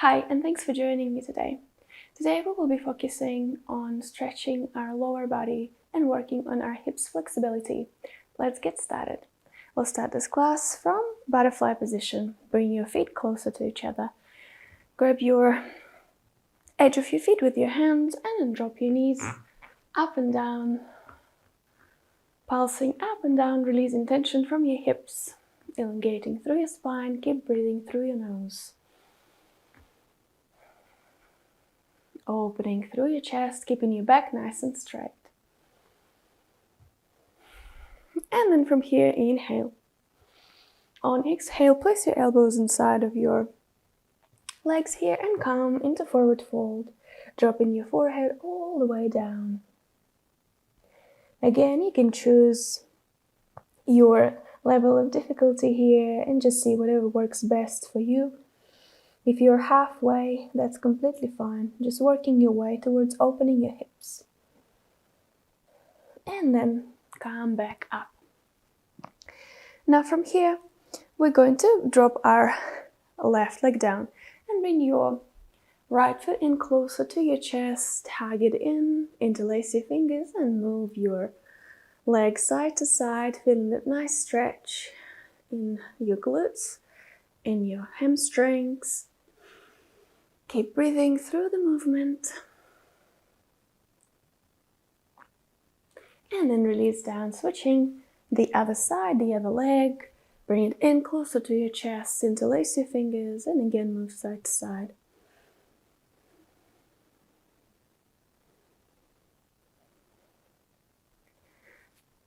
Hi, and thanks for joining me today. Today we will be focusing on stretching our lower body and working on our hips flexibility. Let's get started. We'll start this class from butterfly position. Bring your feet closer to each other. Grab your edge of your feet with your hands and then drop your knees up and down, pulsing up and down, releasing tension from your hips, elongating through your spine. Keep breathing through your nose. Opening through your chest, keeping your back nice and straight. And then from here, inhale. On exhale, place your elbows inside of your legs here and come into forward fold, dropping your forehead all the way down. Again, you can choose your level of difficulty here and just see whatever works best for you. If you're halfway, that's completely fine. Just working your way towards opening your hips. And then come back up. Now from here, we're going to drop our left leg down and bring your right foot in closer to your chest. Hug it in, interlace your fingers and move your leg side to side, feeling that nice stretch in your glutes, in your hamstrings. Keep breathing through the movement. And then release down, switching the other side, the other leg. Bring it in closer to your chest, interlace your fingers, and again move side to side.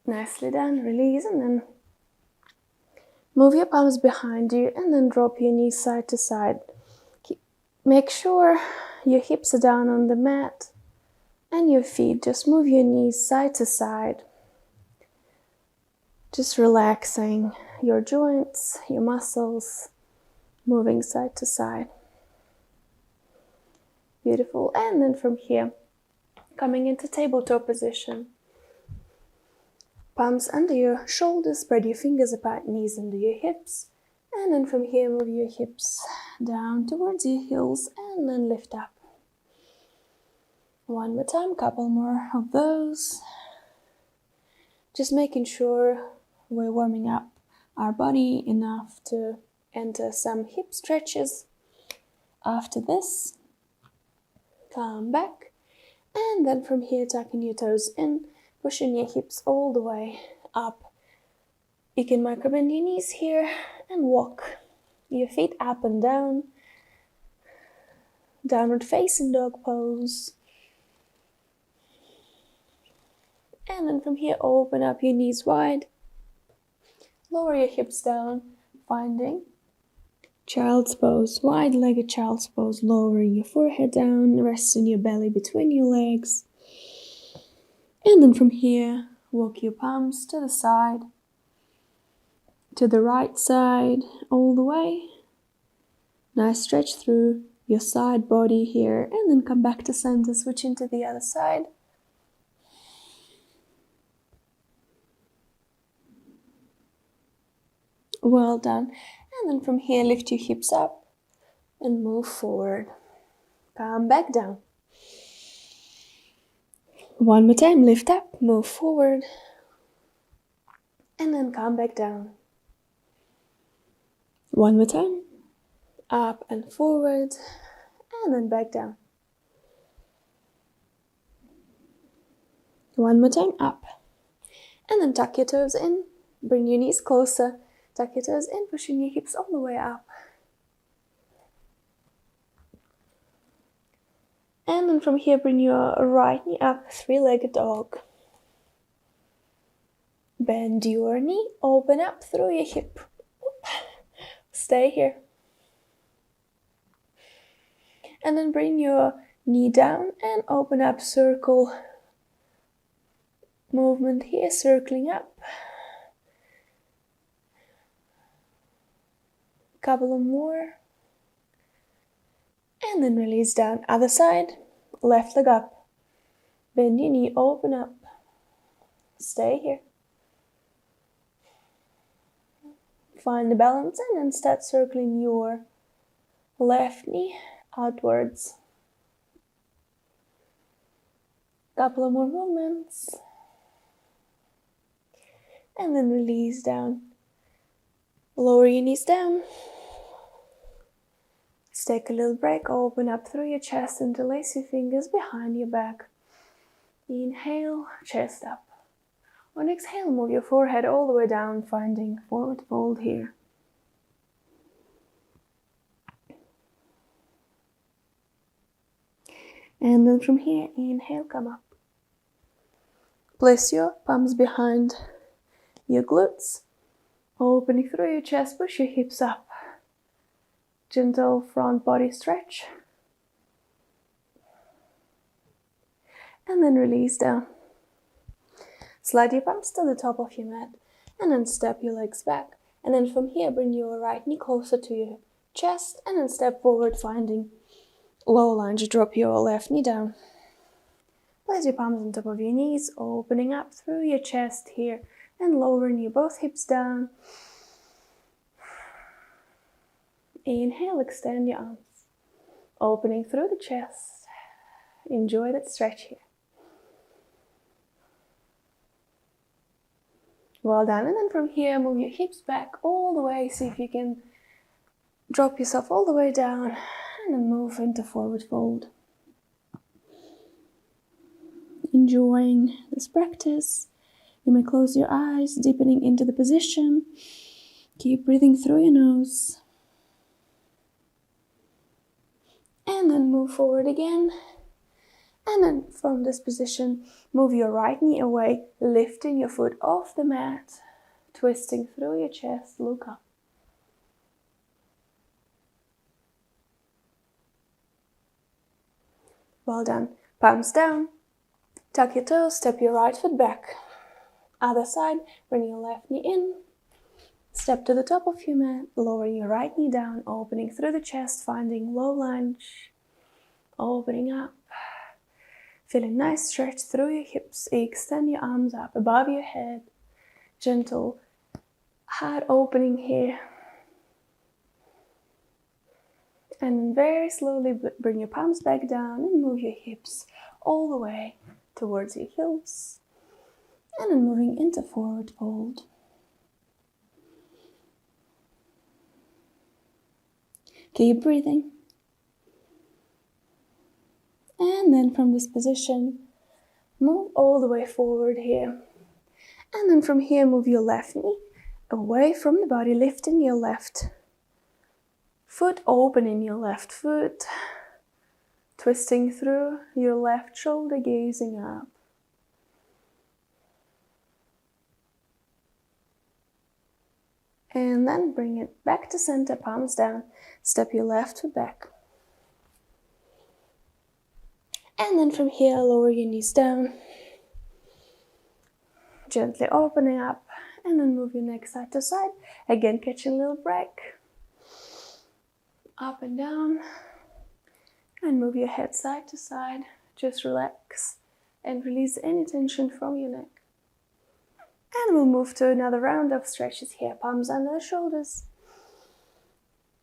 Nicely done, release, and then move your palms behind you, and then drop your knees side to side. Make sure your hips are down on the mat and your feet. Just move your knees side to side. Just relaxing your joints, your muscles, moving side to side. Beautiful. And then from here, coming into tabletop position. Palms under your shoulders, spread your fingers apart, knees under your hips. And then from here, move your hips down towards your heels and then lift up. One more time, couple more of those. Just making sure we're warming up our body enough to enter some hip stretches. After this, come back. And then from here, tucking your toes in, pushing your hips all the way up. You can micro-bend your knees here and walk your feet up and down. Downward facing dog pose. And then from here, open up your knees wide. Lower your hips down, finding child's pose, wide-legged child's pose. Lowering your forehead down, resting your belly between your legs. And then from here, walk your palms to the side. To the right side, all the way. Nice stretch through your side body here, and then come back to center, switching to the other side. Well done. And then from here, lift your hips up and move forward. Come back down. One more time, lift up, move forward, and then come back down. One more time, up and forward, and then back down. One more time, up, and then tuck your toes in, bring your knees closer, tuck your toes in, pushing your hips all the way up. And then from here, bring your right knee up, three-legged dog. Bend your knee, open up through your hip. Stay here. And then bring your knee down and open up, circle movement here, circling up. Couple of more. And then release down. Other side, left leg up. Bend your knee, open up. Stay here. Find the balance and then start circling your left knee outwards. Couple of more movements. And then release down. Lower your knees down. Let's take a little break. Open up through your chest, interlace your fingers behind your back. Inhale, chest up. On exhale, move your forehead all the way down, finding forward fold here. And then from here, inhale, come up. Place your palms behind your glutes. Opening through your chest, push your hips up. Gentle front body stretch. And then release down. Slide your palms to the top of your mat. And then step your legs back. And then from here, bring your right knee closer to your chest. And then step forward, finding low lunge. Drop your left knee down. Place your palms on top of your knees, opening up through your chest here. And lowering your both hips down. Inhale, extend your arms. Opening through the chest. Enjoy that stretch here. Well done. And then from here, move your hips back all the way. See if you can drop yourself all the way down. And then move into forward fold. Enjoying this practice. You may close your eyes, deepening into the position. Keep breathing through your nose. And then move forward again. And then from this position, move your right knee away, lifting your foot off the mat, twisting through your chest, look up. Well done. Palms down. Tuck your toes, step your right foot back. Other side, bring your left knee in. Step to the top of your mat, lowering your right knee down, opening through the chest, finding low lunge. Opening up. Feeling nice stretch through your hips. Extend your arms up above your head. Gentle heart opening here. And very slowly bring your palms back down and move your hips all the way towards your heels. And then moving into forward fold. Keep breathing. And then from this position, move all the way forward here. And then from here, move your left knee away from the body, lifting your left foot, opening your left foot, twisting through your left shoulder, gazing up. And then bring it back to center, palms down. Step your left foot back. And then from here, lower your knees down. Gently opening up. And then move your neck side to side. Again, catching a little break. Up and down. And move your head side to side. Just relax and release any tension from your neck. And we'll move to another round of stretches here. Palms under the shoulders.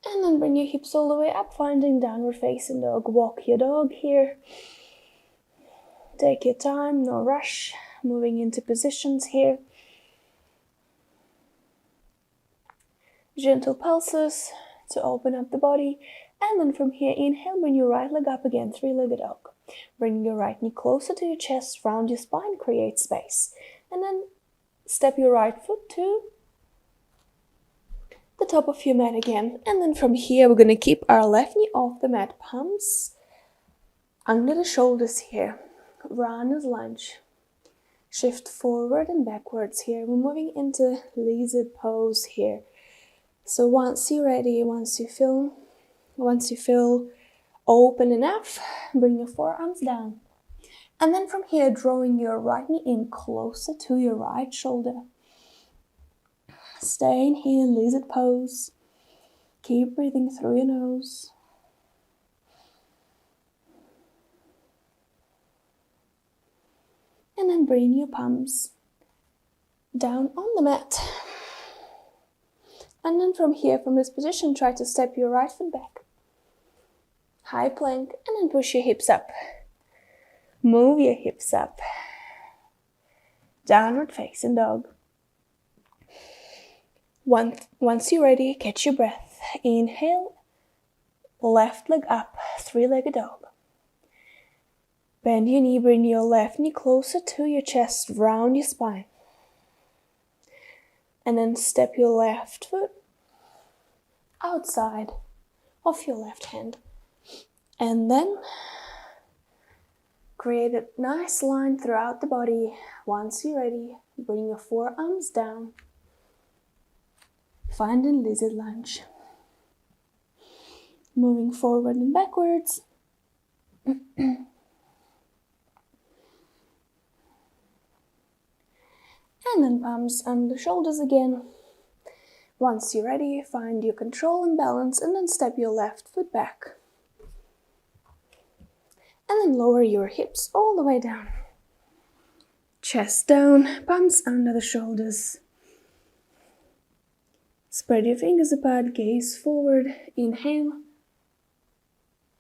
And then bring your hips all the way up, finding downward facing dog. Walk your dog here. Take your time, no rush. Moving into positions here. Gentle pulses to open up the body. And then from here, inhale, bring your right leg up again, three-legged dog. Bring your right knee closer to your chest, round your spine, create space. And then step your right foot to the top of your mat again. And then from here, we're going to keep our left knee off the mat, palms under the shoulders here. Runner's lunge. Shift forward and backwards here. We're moving into lizard pose here. So once you're ready, once you feel open enough, bring your forearms down. And then from here, drawing your right knee in closer to your right shoulder. Stay in here, lizard pose. Keep breathing through your nose. And then bring your palms down on the mat. And then from here, from this position, try to step your right foot back. high plank, and then push your hips up. Move your hips up. Downward facing dog. Once you're ready, catch your breath. Inhale, left leg up, three-legged dog. Bend your knee, bring your left knee closer to your chest, round your spine. And then step your left foot outside of your left hand. And then create a nice line throughout the body. Once you're ready, bring your forearms down. Find a lizard lunge. Moving forward and backwards. And then palms under shoulders again. Once you're ready, find your control and balance, and then step your left foot back. And then lower your hips all the way down. Chest down, palms under the shoulders. Spread your fingers apart, gaze forward. Inhale.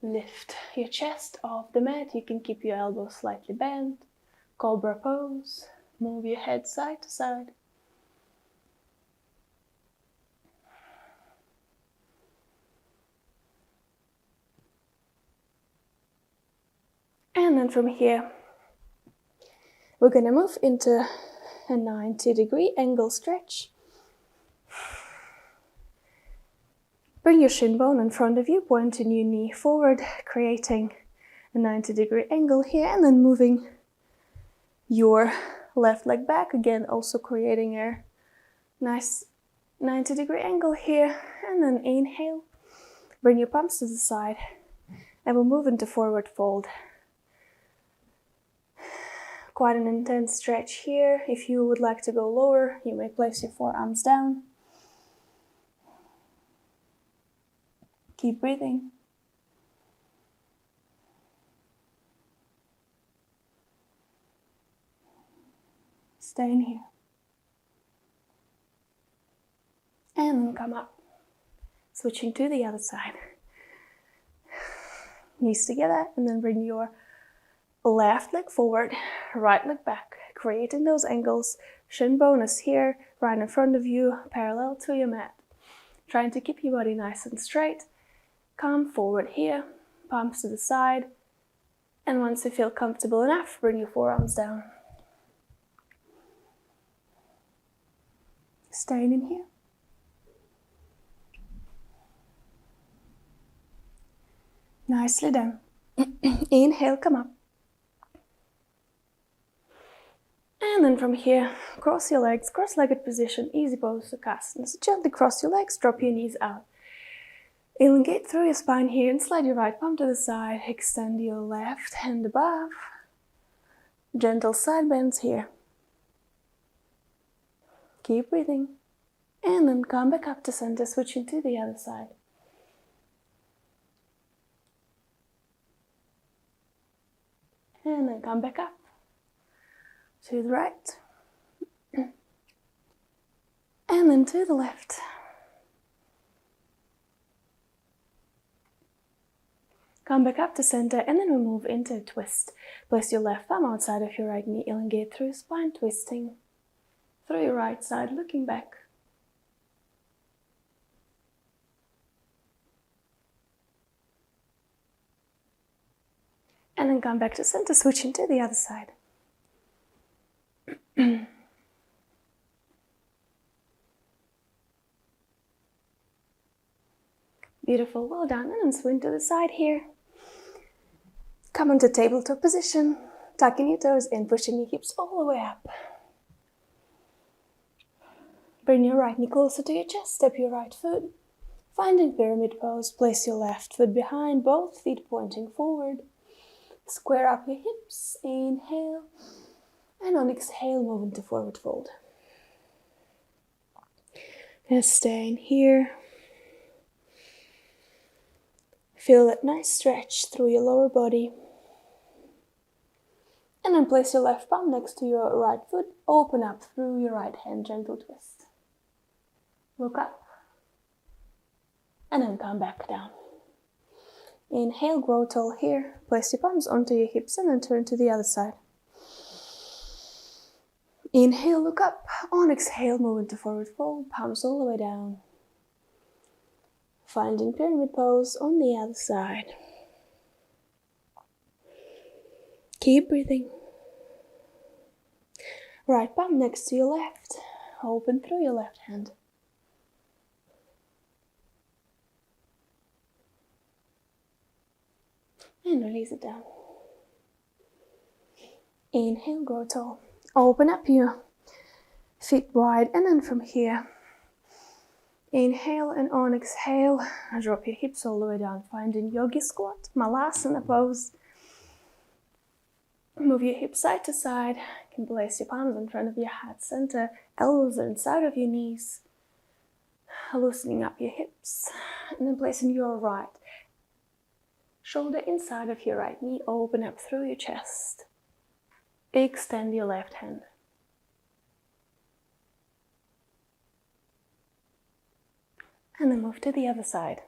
Lift your chest off the mat. You can keep your elbows slightly bent. Cobra pose. Move your head side to side. And then from here, we're going to move into a 90-degree angle stretch. Bring your shin bone in front of you, pointing your knee forward, creating a 90-degree angle here, and then moving your left leg back, again also creating a nice 90-degree angle here. And then inhale, bring your palms to the side, and we'll move into forward fold. Quite an intense stretch here. If you would like to go lower, you may place your forearms down. Keep breathing. Stay in here. And then come up. Switching to the other side. Knees together, and then bring your left leg forward, right leg back, creating those angles. Shin bone is here, right in front of you, parallel to your mat. Trying to keep your body nice and straight. Come forward here, palms to the side. And once you feel comfortable enough, bring your forearms down. Staying in here. Nicely done. Inhale, come up. And then from here, cross your legs, cross-legged position, easy pose to Sukhasana. So gently cross your legs, drop your knees out. Elongate through your spine here and slide your right palm to the side. Extend your left hand above. Gentle side bends here. Keep breathing. And then come back up to center, switching to the other side. And then come back up to the right. And then to the left. Come back up to center, and then we move into a twist. Place your left thumb outside of your right knee, elongate through your spine, twisting through your right side, looking back. And then come back to center, switching to the other side. Beautiful, well done. And then swing to the side here. Come into tabletop position, tucking your toes in, pushing your hips all the way up. Bring your right knee closer to your chest, step your right foot. Finding pyramid pose, place your left foot behind, both feet pointing forward. Square up your hips, inhale. And on exhale, move into forward fold. And stay in here. Feel that nice stretch through your lower body. And then place your left palm next to your right foot. Open up through your right hand, gentle twist. Look up. And then come back down. Inhale, grow tall here. Place your palms onto your hips and then turn to the other side. Inhale, look up. On exhale, move into forward fold, palms all the way down. Finding pyramid pose on the other side. Keep breathing. Right palm next to your left. Open through your left hand. And release it down. Inhale, grow tall. Open up your feet wide, and then from here, inhale, and on exhale, drop your hips all the way down. Finding yogi squat, malasana pose. Move your hips side to side. You can place your palms in front of your heart center. Elbows are inside of your knees. Loosening up your hips. And then placing your right shoulder inside of your right knee. Open up through your chest. Extend your left hand. And then move to the other side.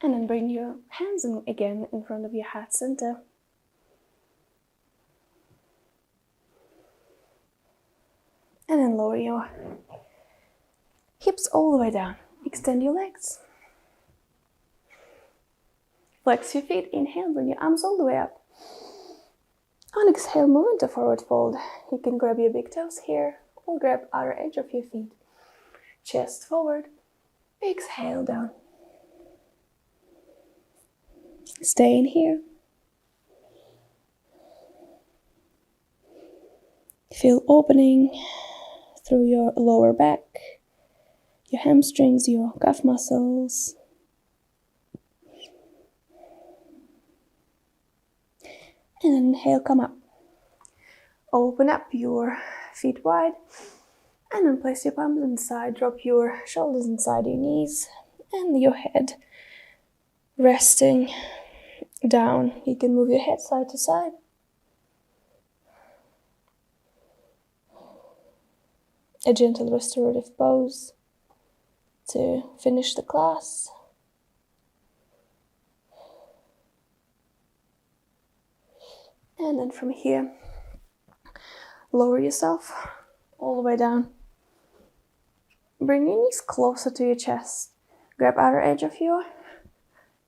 And then bring your hands in again in front of your heart center. And then lower your hips all the way down. Extend your legs. Flex your feet. Inhale, bring your arms all the way up. On exhale, move into forward fold. You can grab your big toes here or grab outer edge of your feet. Chest forward. Exhale down. Stay in here. Feel opening through your lower back, your hamstrings, your calf muscles. And then inhale, come up. Open up your feet wide. And then place your palms inside. Drop your shoulders inside your knees. And your head resting down. You can move your head side to side. A gentle restorative pose to finish the class. And then from here, lower yourself all the way down. Bring your knees closer to your chest. Grab outer edge of your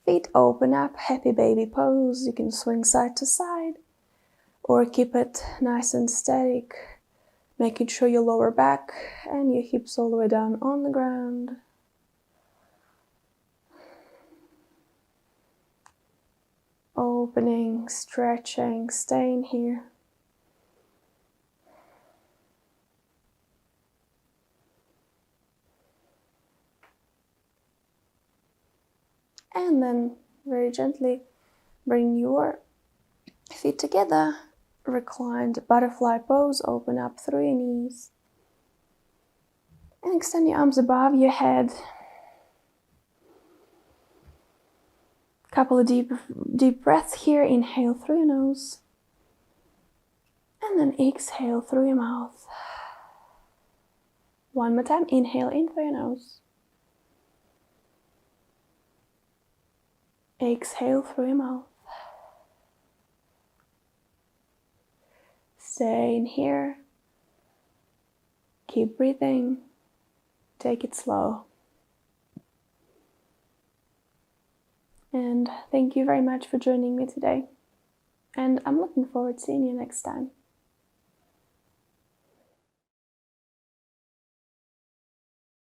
feet, open up, happy baby pose. You can swing side to side or keep it nice and static, making sure your lower back and your hips all the way down on the ground. Opening, stretching, staying here. And then very gently bring your feet together. Reclined butterfly pose. Open up through your knees. And extend your arms above your head. Couple of deep breaths here. Inhale through your nose. And then exhale through your mouth. One more time. Inhale in through your nose. Exhale through your mouth. Stay in here. Keep breathing. Take it slow. And thank you very much for joining me today. And I'm looking forward to seeing you next time.